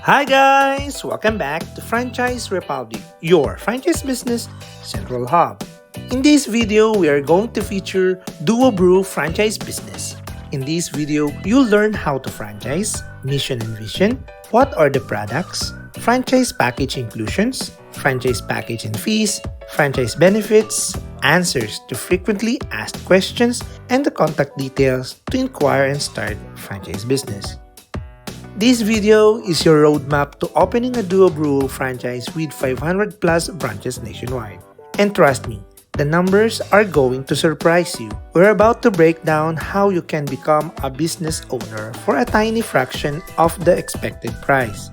Hi guys! Welcome back to Franchise Republic, your franchise business central hub. In this video, we are going to feature Duo Brew franchise business. In this video, you'll learn how to franchise, mission and vision, what are the products, franchise package inclusions, franchise package and fees, franchise benefits, answers to frequently asked questions, and the contact details to inquire and start franchise business. This video is your roadmap to opening a Duo Brew franchise with 500 plus branches nationwide. And trust me, the numbers are going to surprise you. We're about to break down how you can become a business owner for a tiny fraction of the expected price.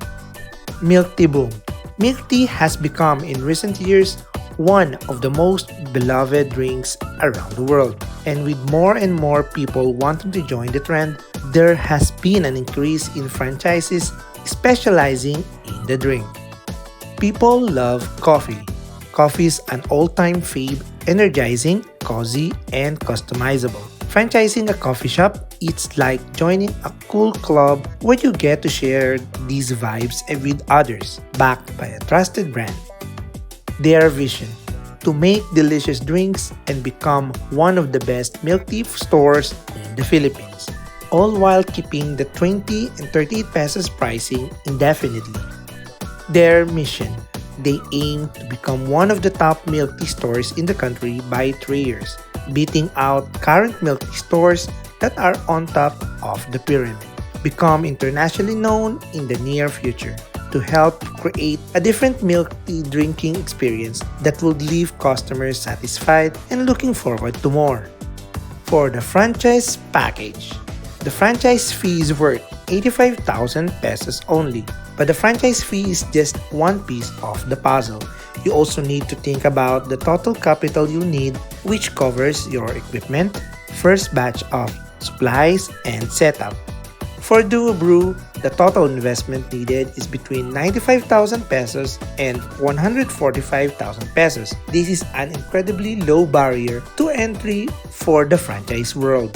Milktea boom. Milktea has become in recent years one of the most beloved drinks around the world. And with more and more people wanting to join the trend, there has been an increase in franchises specializing in the drink. People love coffee. Coffee is an all-time fave, energizing, cozy, and customizable. Franchising a coffee shop, it's like joining a cool club where you get to share these vibes with others, backed by a trusted brand. Their vision: to make delicious drinks and become one of the best milk tea stores in the Philippines, all while keeping the 20 and 38 pesos pricing indefinitely. Their mission: they aim to become one of the top milk tea stores in the country by 3 years, beating out current milk tea stores that are on top of the pyramid. Become internationally known in the near future to help create a different milk tea drinking experience that will leave customers satisfied and looking forward to more. For the franchise package, the franchise fee is worth 85,000 pesos only, but the franchise fee is just one piece of the puzzle. You also need to think about the total capital you need, which covers your equipment, first batch of supplies, and setup. For Duo Brew, the total investment needed is between 95,000 pesos and 145,000 pesos. This is an incredibly low barrier to entry for the franchise world.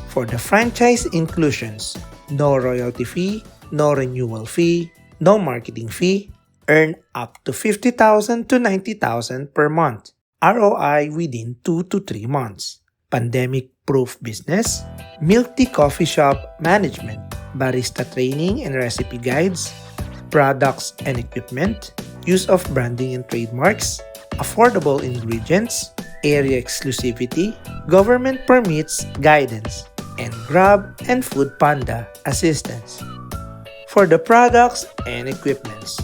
For the franchise inclusions, no royalty fee, no renewal fee, no marketing fee, earn up to 50,000 to 90,000 per month, ROI within 2 to 3 months. Pandemic-proof business, milk tea coffee shop management, barista training and recipe guides, products and equipment, use of branding and trademarks, affordable ingredients, area exclusivity, government permits, guidance, and Grab and Food Panda assistance. For the products and equipments,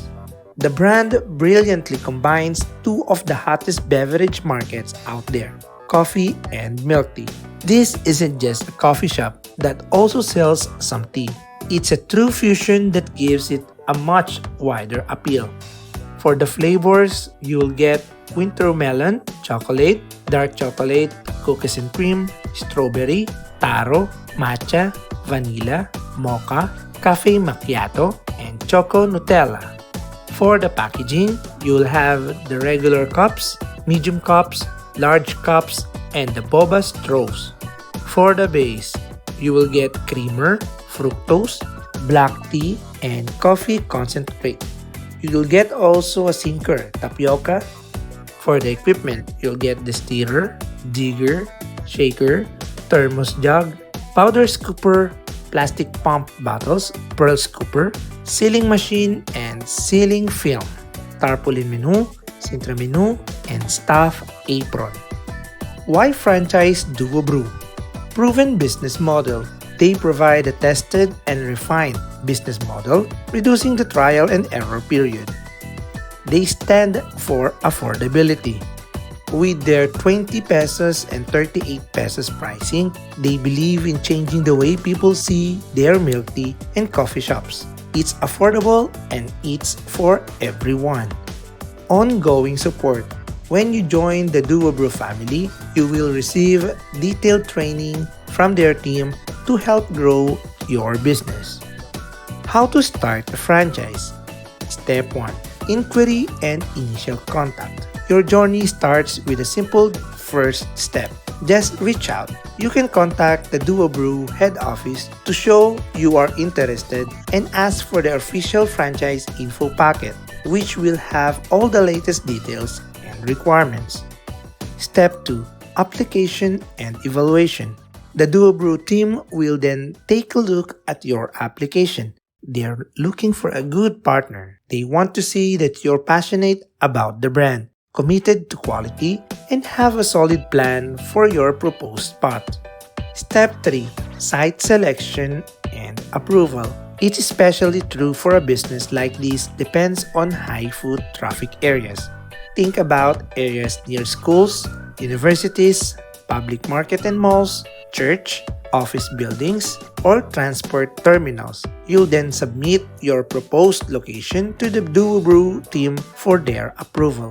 the brand brilliantly combines two of the hottest beverage markets out there: coffee and milk tea. This isn't just a coffee shop that also sells some tea. It's a true fusion that gives it a much wider appeal. For the flavors, you'll get winter melon, chocolate, dark chocolate, cookies and cream, strawberry, taro, matcha, vanilla, mocha, cafe macchiato, and choco Nutella. For the packaging, you'll have the regular cups, medium cups, large cups, and the boba straws. For the base, you will get creamer, fructose, black tea, and coffee concentrate. You will get also a sinker, tapioca. For the equipment, you'll get the stirrer, digger, shaker, thermos jug, powder scooper, plastic pump bottles, pearl scooper, sealing machine, and sealing film, tarpaulin menu, Sintra menu, and staff apron. Why franchise Duo Brew? Proven business model. They provide a tested and refined business model, reducing the trial and error period. They stand for affordability. With their 20 pesos and 38 pesos pricing, they believe in changing the way people see their milk tea and coffee shops. It's affordable and it's for everyone. Ongoing support. When you join the Duo Brew family, you will receive detailed training from their team to help grow your business. How to start a franchise? Step 1. Inquiry and initial contact. Your journey starts with a simple first step: just reach out. You can contact the Duo Brew head office to show you are interested and ask for the official franchise info packet, which will have all the latest details and requirements. Step 2. Application and evaluation. The Duo Brew team will then take a look at your application. They're looking for a good partner. They want to see that you're passionate about the brand, committed to quality, and have a solid plan for your proposed spot. Step 3. Site selection and approval. It's especially true for a business like this depends on high foot traffic areas. Think about areas near schools, universities, public market and malls, church, office buildings, or transport terminals. You'll then submit your proposed location to the Duo Brew team for their approval.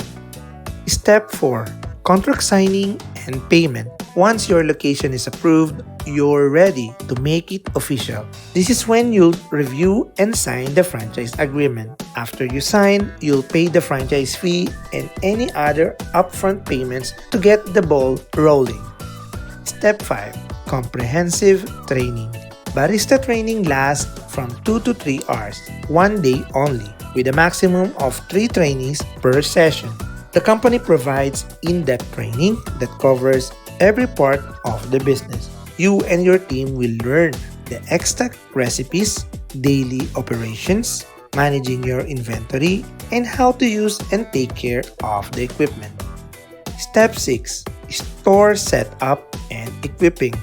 Step 4. Contract signing and payment. Once your location is approved, you're ready to make it official. This is when you'll review and sign the franchise agreement. After you sign, you'll pay the franchise fee and any other upfront payments to get the ball rolling. Step 5. Comprehensive training. Barista training lasts from 2 to 3 hours, one day only, with a maximum of 3 trainees per session. The company provides in-depth training that covers every part of the business. You and your team will learn the exact recipes, daily operations, managing your inventory, and how to use and take care of the equipment. Step 6. Store setup and equipping.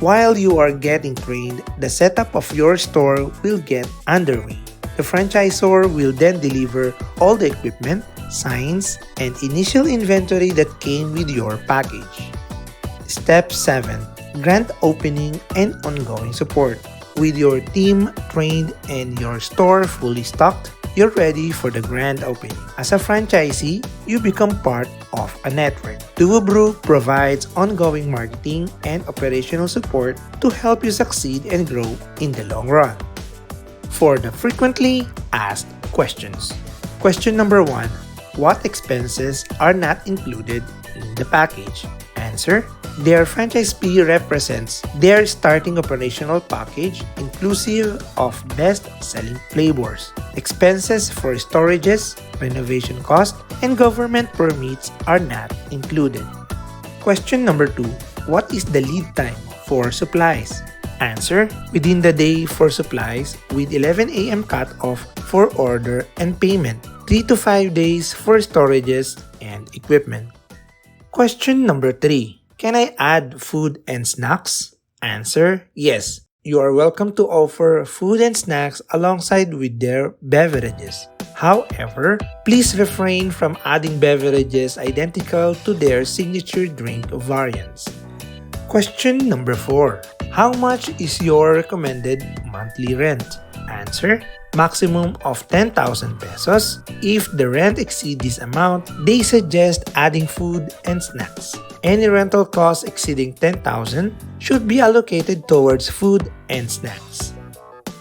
While you are getting trained, the setup of your store will get underway. The franchisor will then deliver all the equipment, signs, and initial inventory that came with your package. Step 7. Grand opening and ongoing support. With your team trained and your store fully stocked, you're ready for the grand opening. As a franchisee, you become part of a network. Duo Brew provides ongoing marketing and operational support to help you succeed and grow in the long run. For the frequently asked questions. Question number 1. What expenses are not included in the package? Answer. Their franchise fee represents their starting operational package inclusive of best-selling flavors. Expenses for storages, renovation cost, and government permits are not included. Question number 2. What is the lead time for supplies? Answer. Within the day for supplies with 11 a.m. cutoff for order and payment. 3 to 5 days for storages and equipment. Question number 3. Can I add food and snacks? Answer. Yes. You are welcome to offer food and snacks alongside with their beverages. However, please refrain from adding beverages identical to their signature drink variants. Question number 4. How much is your recommended monthly rent? Answer. Maximum of 10,000 pesos. If the rent exceeds this amount, they suggest adding food and snacks. Any rental cost exceeding 10,000 should be allocated towards food and snacks.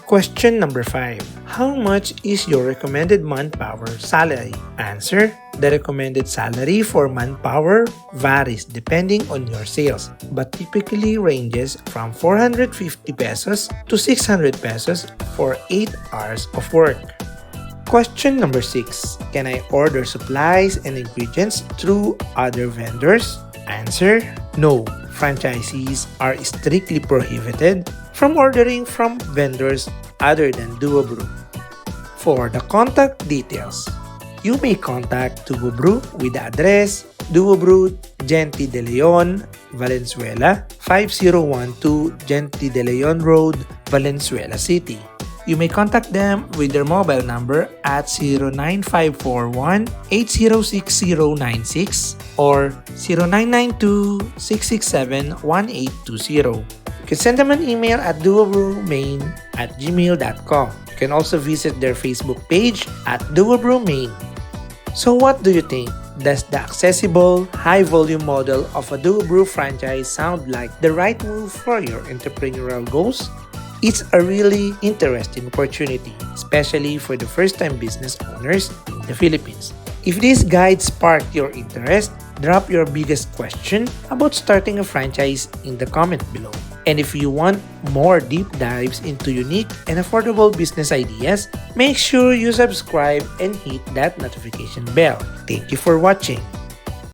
Question number 5. How much is your recommended manpower salary? Answer. The recommended salary for manpower varies depending on your sales, but typically ranges from 450 pesos to 600 pesos for 8 hours of work. Question number 6. Can I order supplies and ingredients through other vendors? Answer. No. Franchisees are strictly prohibited from ordering from vendors other than Duo Brew. For the contact details, you may contact Duo Brew with the address Duo Brew, Gente de Leon, Valenzuela, 5012 Gente de Leon Road, Valenzuela City. You may contact them with their mobile number at 09541-806096 or 0992-667-1820. You can send them an email at duobrewmain@gmail.com. You can also visit their Facebook page at Duo Brew Main. So what do you think? Does the accessible, high-volume model of a Duo Brew franchise sound like the right move for your entrepreneurial goals? It's a really interesting opportunity, especially for the first-time business owners in the Philippines. If this guide sparked your interest, Drop your biggest question about starting a franchise in the comment below. And if you want more deep dives into unique and affordable business ideas, make sure you subscribe and hit that notification bell. Thank you for watching.